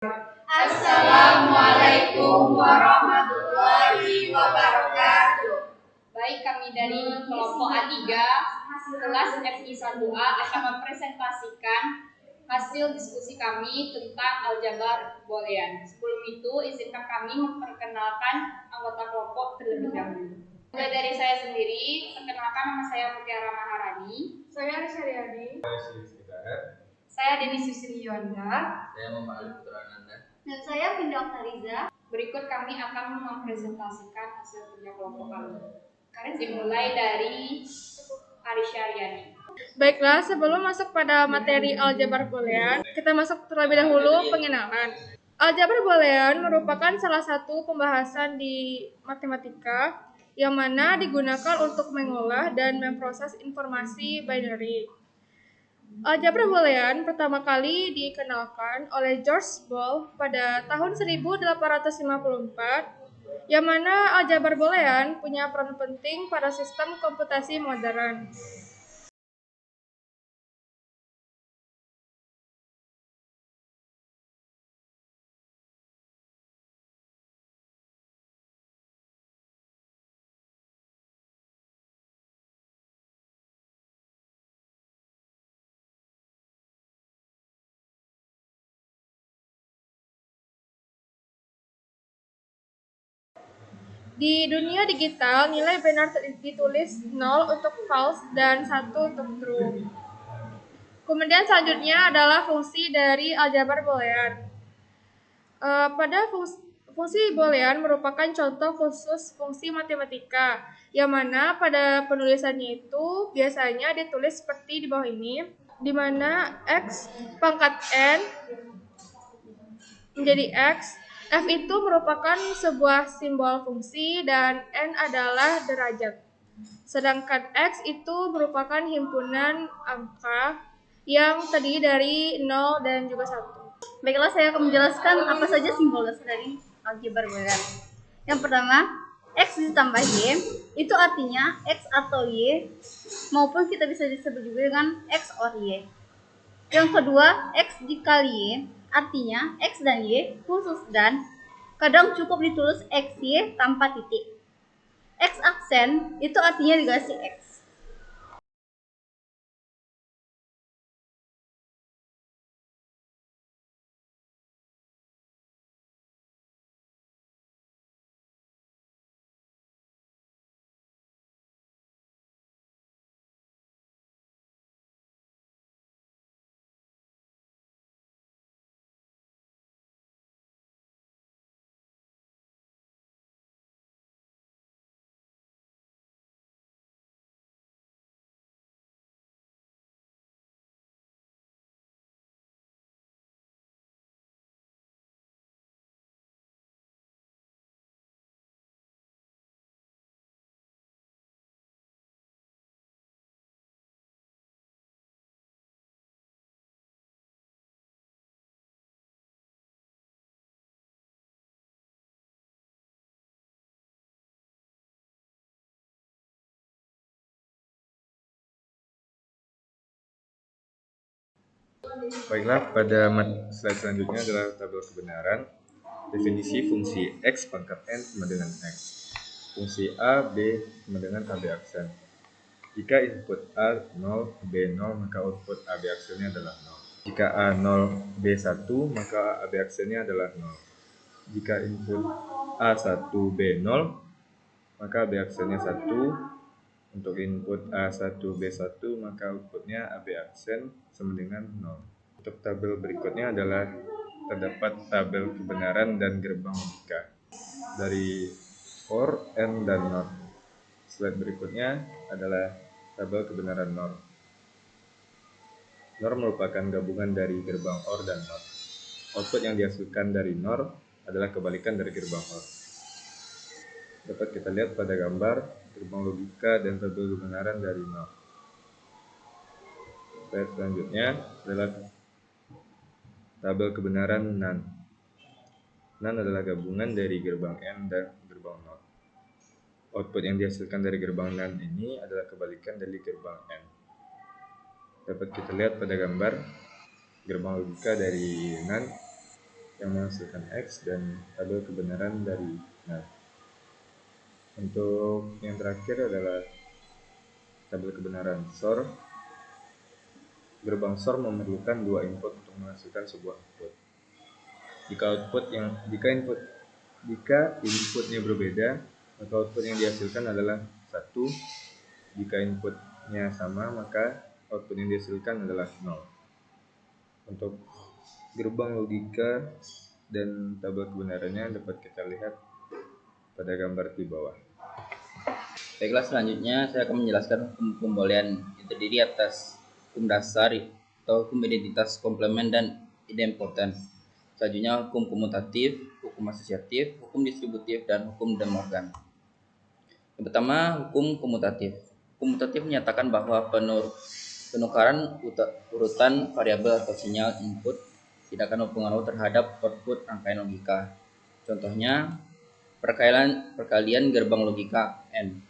Assalamualaikum warahmatullahi wabarakatuh. Baik, kami dari kelompok A3 kelas FI1A akan mempresentasikan hasil diskusi kami tentang aljabar boolean. Sebelum itu, izinkan kami memperkenalkan anggota kelompok terlebih dahulu. Mulai dari saya sendiri, perkenalkan, nama saya Mutiara Maharani. Saya Aryani. Saya Denis Yusri Yuanda. Saya Muhammad Ali Putra Ananda. Dan saya Pinda Oktariza. Berikut kami akan mempresentasikan hasil kerja kelompok kami. Dimulai dari Aryani. Baiklah, sebelum masuk pada materi aljabar boolean, kita masuk terlebih dahulu pengenalan. Aljabar boolean merupakan salah satu pembahasan di matematika yang mana digunakan untuk mengolah dan memproses informasi binary. Aljabar boolean pertama kali dikenalkan oleh George Boole pada tahun 1854, yang mana aljabar boolean punya peran penting pada sistem komputasi modern. Di dunia digital, nilai benar ditulis 0 untuk false dan 1 untuk true. Kemudian selanjutnya adalah fungsi dari aljabar boolean. Pada fungsi boolean merupakan contoh khusus fungsi matematika, yang mana pada penulisannya itu biasanya ditulis seperti di bawah ini, di mana x pangkat n menjadi x. F itu merupakan sebuah simbol fungsi dan N adalah derajat. Sedangkan X itu merupakan himpunan angka yang terdiri dari 0 dan juga 1. Baiklah, saya akan menjelaskan apa saja simbol dasar dari aljabar boolean. Yang pertama, X ditambah Y, itu artinya X atau Y, maupun kita bisa disebut juga dengan X or Y. Yang kedua, X dikali Y, artinya X dan Y khusus dan kadang cukup ditulis XY tanpa titik. X aksen itu artinya digasi X. Baiklah, pada slide selanjutnya adalah tabel kebenaran. Definisi fungsi X pangkat N sama dengan X. Fungsi A, B sama dengan AB aksen. Jika input A 0, B 0, maka output AB aksennya adalah 0. Jika A 0, B 1, maka AB aksennya adalah 0. Jika input A 1, B 0, maka AB aksennya 1. Untuk input A1, B1, maka outputnya AB aksen sama dengan 0. Untuk tabel berikutnya adalah terdapat tabel kebenaran dan gerbang logika dari for, and, dan not. Slide berikutnya adalah tabel kebenaran NOR. NOR merupakan gabungan dari gerbang OR dan NOT. Output yang dihasilkan dari NOR adalah kebalikan dari gerbang OR. Dapat kita lihat pada gambar gerbang logika dan tabel kebenaran dari NOR. Slide selanjutnya adalah tabel kebenaran NaN. NaN adalah gabungan dari gerbang N dan gerbang NOT. Output yang dihasilkan dari gerbang NaN ini adalah kebalikan dari gerbang N. Dapat kita lihat pada gambar gerbang logika dari NaN yang menghasilkan X dan tabel kebenaran dari nol. Untuk yang terakhir adalah tabel kebenaran SOR. Gerbang SOR memerlukan dua input untuk menghasilkan sebuah output. Jika inputnya berbeda, maka output yang dihasilkan adalah 1. Jika inputnya sama, maka output yang dihasilkan adalah 0. Untuk gerbang logika dan tabel kebenarannya dapat kita lihat pada gambar di bawah. Baiklah, selanjutnya saya akan menjelaskan hukum Boolean yang terdiri atas hukum dasar atau hukum identitas komplement dan idempotent. Selanjutnya hukum komutatif, hukum asosiatif, hukum distributif, dan hukum De Morgan. Yang pertama, hukum komutatif. Komutatif menyatakan bahwa penukaran urutan variabel atau sinyal input tidak akan berpengaruh terhadap output rangkaian logika. Contohnya, perkalian gerbang logika N.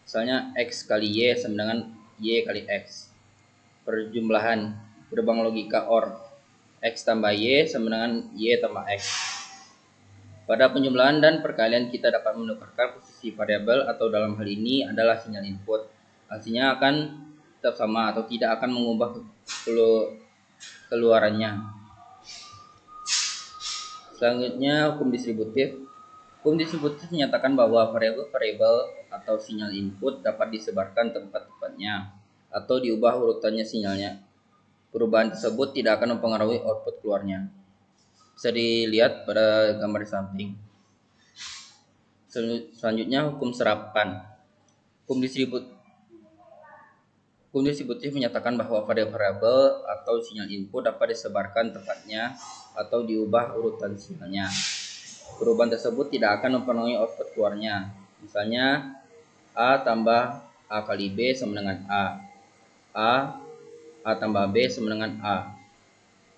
Misalnya X kali Y sama dengan Y kali X. Perjumlahan gerbang logika OR. X tambah Y sama dengan Y tambah X. Pada penjumlahan dan perkalian kita dapat menukarkan posisi variabel atau dalam hal ini adalah sinyal input. Hasilnya akan tetap sama atau tidak akan mengubah keluarannya. Selanjutnya hukum distributif. Hukum distributif menyatakan bahwa variabel atau sinyal input dapat disebarkan tempat-tempatnya atau diubah urutannya sinyalnya. Perubahan tersebut tidak akan mempengaruhi output keluarnya. Bisa dilihat pada gambar di samping. Selanjutnya hukum serapan. Hukum distributif menyatakan bahwa variabel atau sinyal input dapat disebarkan tempatnya atau diubah urutan sinyalnya. Perubahan tersebut tidak akan mempengaruhi output keluarnya. Misalnya A tambah A kali B sama dengan A tambah B sama dengan A.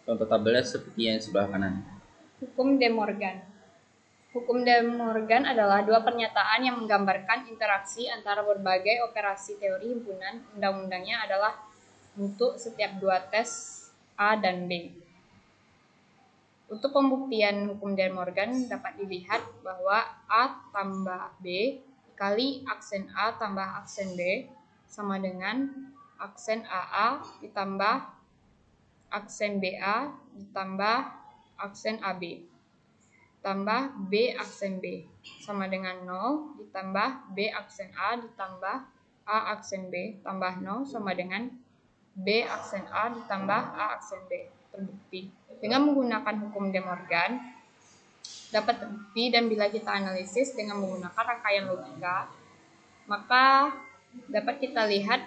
Contoh tabelnya seperti yang sebelah kanan. Hukum De Morgan. Hukum De Morgan adalah dua pernyataan yang menggambarkan interaksi antara berbagai operasi teori himpunan. Undang-undangnya adalah untuk setiap dua tes A dan B. Untuk pembuktian hukum De Morgan dapat dilihat bahwa A tambah B kali aksen A tambah aksen B sama dengan aksen AA ditambah aksen BA ditambah aksen AB tambah B aksen B sama dengan 0 ditambah B aksen A ditambah A aksen B tambah 0 sama dengan B aksen A ditambah A aksen B. Terbukti. Dengan menggunakan hukum De Morgan dapat terbukti, dan bila kita analisis dengan menggunakan rangkaian logika, maka dapat kita lihat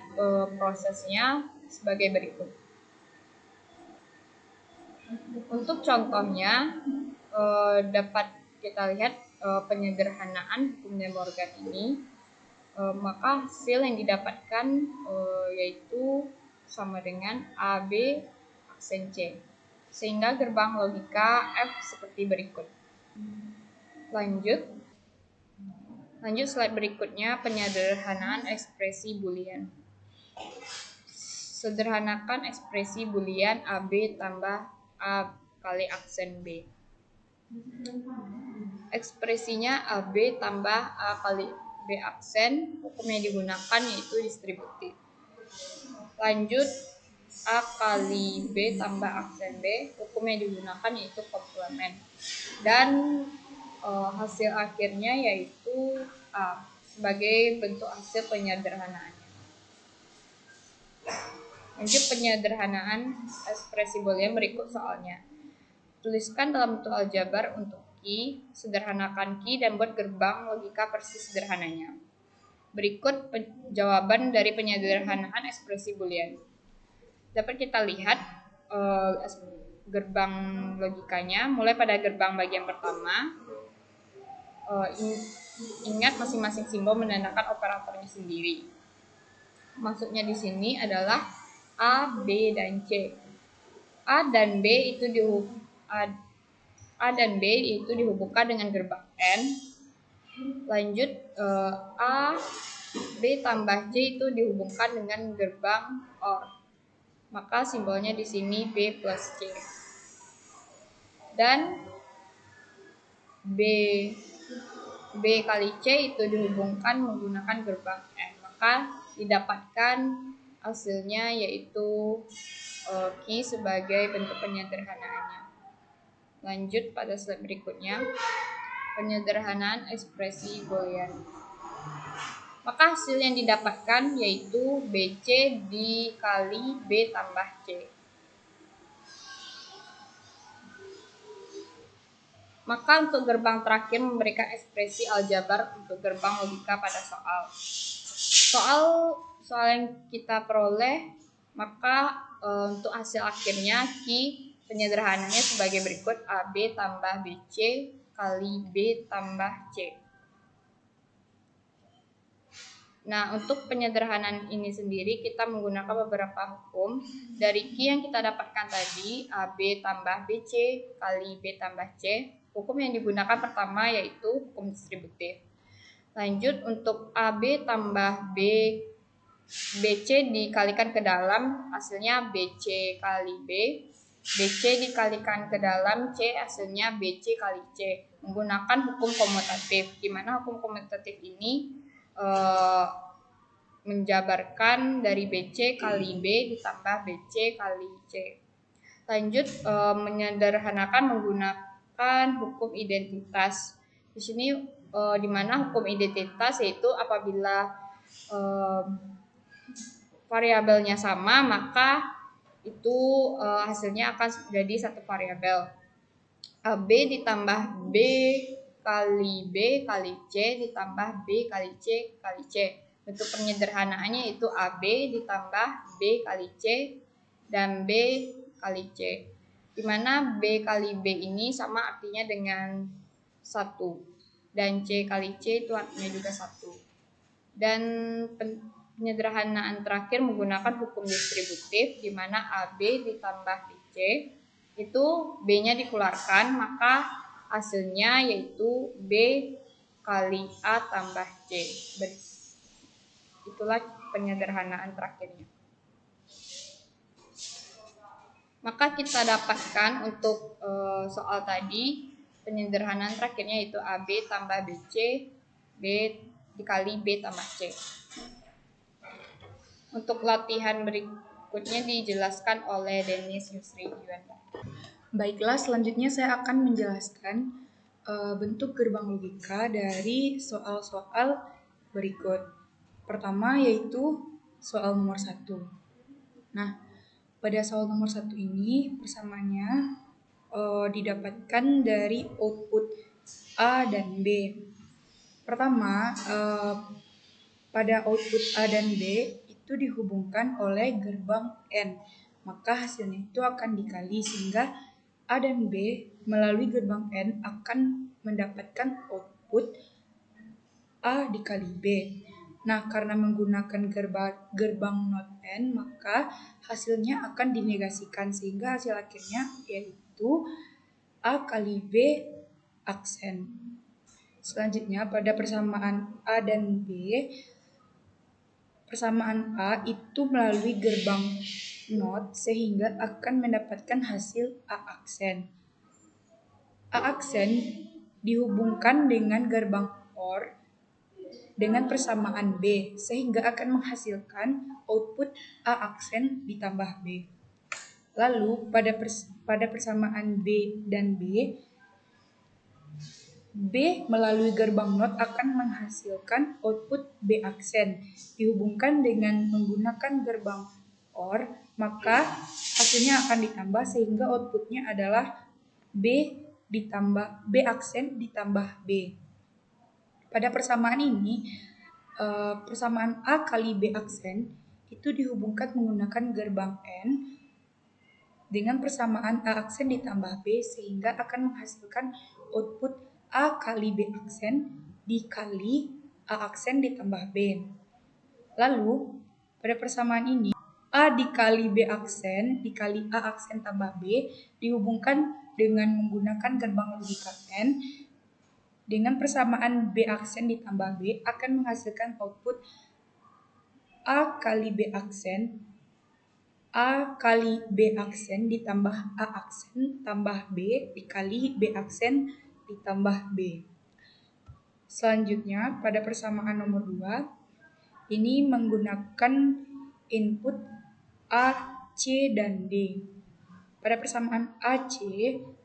prosesnya sebagai berikut. Untuk contohnya dapat kita lihat penyederhanaan hukum De Morgan ini, maka hasil yang didapatkan yaitu sama dengan AB aksen C, sehingga gerbang logika F seperti berikut. Lanjut slide berikutnya, penyederhanaan ekspresi Boolean. Sederhanakan ekspresi Boolean AB tambah A kali aksen B. Ekspresinya AB tambah A kali B aksen, hukum yang digunakan yaitu distributif. Lanjut, A kali B tambah aksen B, hukum yang digunakan yaitu komplement. Dan hasil akhirnya yaitu A sebagai bentuk hasil penyederhanaannya. Lanjut, penyederhanaan ekspresi Boolean berikut soalnya. Tuliskan dalam bentuk aljabar untuk Q, sederhanakan Q dan buat gerbang logika persis sederhananya. Berikut jawaban dari penyederhanaan ekspresi Boolean. Dapat kita lihat gerbang logikanya, mulai pada gerbang bagian pertama. Ingat masing-masing simbol menandakan operatornya sendiri. Maksudnya di sini adalah A, B, dan C. A dan B itu dihubungkan dengan gerbang N. Lanjut, A, B tambah C itu dihubungkan dengan gerbang OR. Maka simbolnya di sini B plus C. Dan B B kali C itu dihubungkan menggunakan gerbang N, maka didapatkan hasilnya yaitu Q sebagai bentuk penyederhanaannya. Lanjut pada slide berikutnya, penyederhanaan ekspresi Boolean. Maka hasil yang didapatkan yaitu BC dikali B tambah C. Maka untuk gerbang terakhir memberikan ekspresi aljabar untuk gerbang logika pada soal yang kita peroleh, maka untuk hasil akhirnya Q penyederhanaannya sebagai berikut: AB tambah BC kali B tambah C. Nah, untuk penyederhanaan ini sendiri kita menggunakan beberapa hukum. Dari Q yang kita dapatkan tadi, AB tambah BC kali B tambah C, hukum yang digunakan pertama yaitu hukum distributif. Lanjut, untuk AB tambah BC dikalikan ke dalam, hasilnya BC kali B. BC dikalikan ke dalam C, hasilnya BC kali C. Menggunakan hukum komutatif, di mana hukum komutatif ini menjabarkan dari BC kali B ditambah BC kali C. Lanjut, menyederhanakan menggunakan hukum identitas. Di sini di mana hukum identitas yaitu apabila variabelnya sama, maka itu hasilnya akan jadi satu variabel. AB ditambah B kali B kali C ditambah B kali C kali C. Bentuk penyederhanaannya itu AB ditambah B kali C dan B kali C. Di mana B kali B ini sama artinya dengan 1 dan C kali C itu artinya juga 1. Dan penyederhanaan terakhir menggunakan hukum distributif, di mana AB ditambah BC itu B-nya dikeluarkan, maka hasilnya yaitu B kali A tambah C. Itulah penyederhanaan terakhirnya. Maka kita dapatkan untuk soal tadi, penyederhanaan terakhirnya yaitu AB tambah BC, B dikali B tambah C. Untuk latihan berikutnya dijelaskan oleh Dennis Yusri Yuanda. Baiklah, selanjutnya saya akan menjelaskan bentuk gerbang logika dari soal-soal berikut. Pertama yaitu soal nomor 1. Nah, pada soal nomor 1 ini persamaannya didapatkan dari output A dan B. Pertama, pada output A dan B itu dihubungkan oleh gerbang N, maka hasilnya itu akan dikali sehingga A dan B melalui gerbang N akan mendapatkan output A dikali B. Nah, karena menggunakan gerbang not N, maka hasilnya akan dinegasikan sehingga hasil akhirnya yaitu A kali B aksen. Selanjutnya pada persamaan A dan B, persamaan A itu melalui gerbang not sehingga akan mendapatkan hasil A aksen. A aksen dihubungkan dengan gerbang OR dengan persamaan B sehingga akan menghasilkan output A aksen ditambah B. Lalu pada persamaan B dan B melalui gerbang not akan menghasilkan output B aksen dihubungkan dengan menggunakan gerbang OR, maka hasilnya akan ditambah sehingga outputnya adalah B aksen ditambah B. Pada persamaan ini, persamaan A kali B aksen itu dihubungkan menggunakan gerbang N dengan persamaan A aksen ditambah B sehingga akan menghasilkan output A kali B aksen dikali A aksen ditambah B. Lalu, pada persamaan ini, A dikali B aksen dikali A aksen tambah B dihubungkan dengan menggunakan gerbang logika N dengan persamaan B aksen ditambah B akan menghasilkan output A kali B aksen ditambah A aksen tambah B dikali B aksen ditambah B. Selanjutnya, pada persamaan nomor 2, ini menggunakan input A, C, dan D. Pada persamaan A, C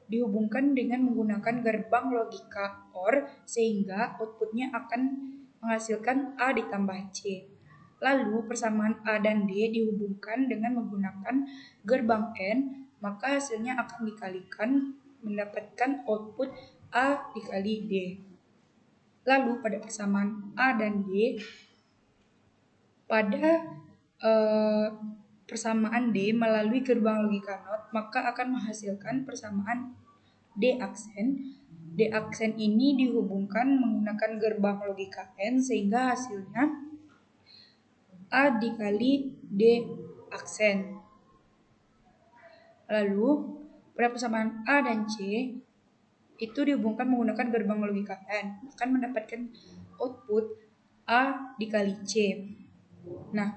dihubungkan dengan menggunakan gerbang logika OR sehingga outputnya akan menghasilkan A ditambah C. Lalu persamaan A dan D dihubungkan dengan menggunakan gerbang AND, maka hasilnya akan dikalikan mendapatkan output A dikali D. Lalu pada persamaan A dan D, pada persamaan D melalui gerbang logika NOT, maka akan menghasilkan persamaan D aksen. D aksen ini dihubungkan menggunakan gerbang logika AND sehingga hasilnya A dikali D aksen. Lalu pada persamaan A dan C itu dihubungkan menggunakan gerbang logika AND, akan mendapatkan output A dikali C. Nah,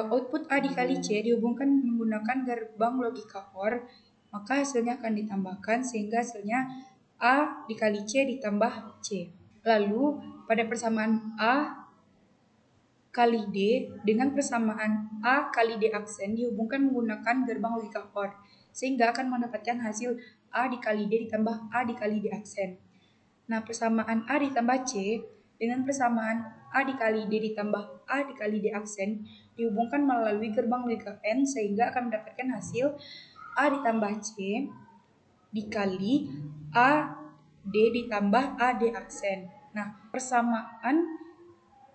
output A dikali C dihubungkan menggunakan gerbang logika OR, maka hasilnya akan ditambahkan sehingga hasilnya A dikali C ditambah C. Lalu pada persamaan A kali D dengan persamaan A kali D aksen dihubungkan menggunakan gerbang logika OR, sehingga akan mendapatkan hasil A dikali D ditambah A dikali D aksen. Nah, persamaan A ditambah C dengan persamaan A dikali D ditambah A dikali D aksen dihubungkan melalui gerbang logika AND sehingga akan mendapatkan hasil A ditambah C dikali A D ditambah A D aksen. Nah, persamaan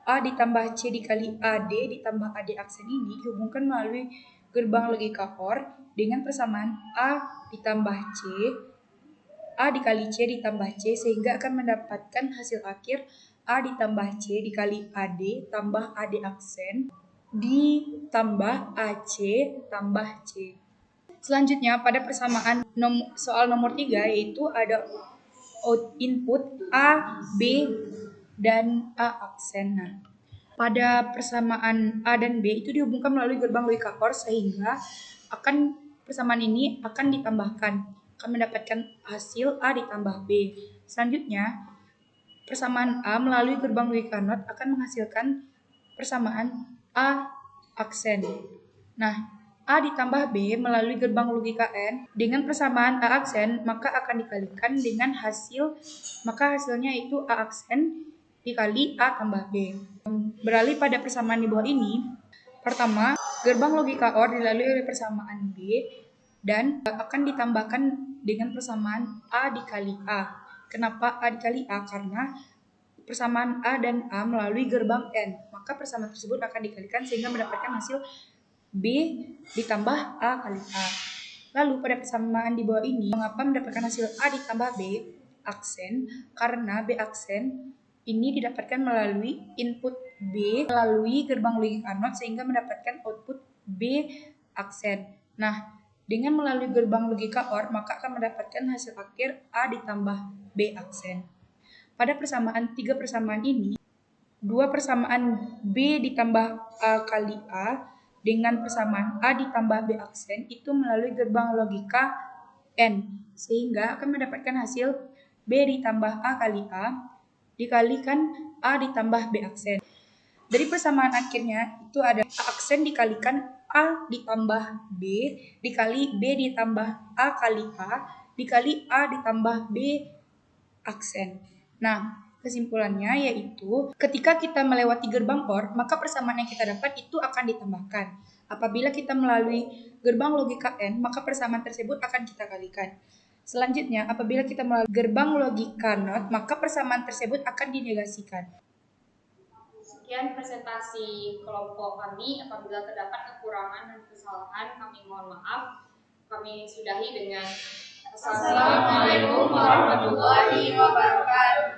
A ditambah C dikali A D ditambah A D aksen ini dihubungkan melalui gerbang logika OR dengan persamaan A ditambah C A dikali C ditambah C sehingga akan mendapatkan hasil akhir A ditambah C dikali AD tambah AD aksen ditambah AC tambah C. Selanjutnya pada persamaan soal nomor 3 yaitu ada input A, B, dan A aksen. Nah, pada persamaan A dan B itu dihubungkan melalui gerbang logika OR sehingga persamaan ini akan ditambahkan, akan mendapatkan hasil A ditambah B. Selanjutnya, persamaan A melalui gerbang logika NOT akan menghasilkan persamaan A aksen. Nah, A ditambah B melalui gerbang logika AND dengan persamaan A aksen maka akan dikalikan dengan maka hasilnya itu A aksen dikali A tambah B. Beralih pada persamaan di bawah ini, pertama, gerbang logika OR dilalui oleh persamaan B dan akan ditambahkan dengan persamaan A dikali A. Kenapa A dikali A? Karena persamaan A dan A melalui gerbang AND, maka persamaan tersebut akan dikalikan sehingga mendapatkan hasil B ditambah A kali A. Lalu pada persamaan di bawah ini, mengapa mendapatkan hasil A ditambah B aksen? Karena B aksen ini didapatkan melalui input B melalui gerbang logika NOT sehingga mendapatkan output B aksen. Nah, dengan melalui gerbang logika OR maka akan mendapatkan hasil akhir A ditambah B aksen. Pada tiga persamaan ini, dua persamaan B ditambah A kali A dengan persamaan A ditambah B aksen itu melalui gerbang logika AND sehingga akan mendapatkan hasil B ditambah A kali A dikalikan A ditambah B aksen. Dari persamaan akhirnya itu ada A aksen dikalikan A ditambah B dikali B ditambah A kali A dikali A ditambah B aksen. Nah, kesimpulannya yaitu ketika kita melewati gerbang OR, maka persamaan yang kita dapat itu akan ditambahkan. Apabila kita melalui gerbang logika AND, maka persamaan tersebut akan kita kalikan. Selanjutnya, apabila kita melalui gerbang logika NOT, maka persamaan tersebut akan dinegasikan. Sekian presentasi kelompok kami. Apabila terdapat kekurangan dan kesalahan, kami mohon maaf. Kami sudahi dengan Assalamualaikum warahmatullahi wabarakatuh.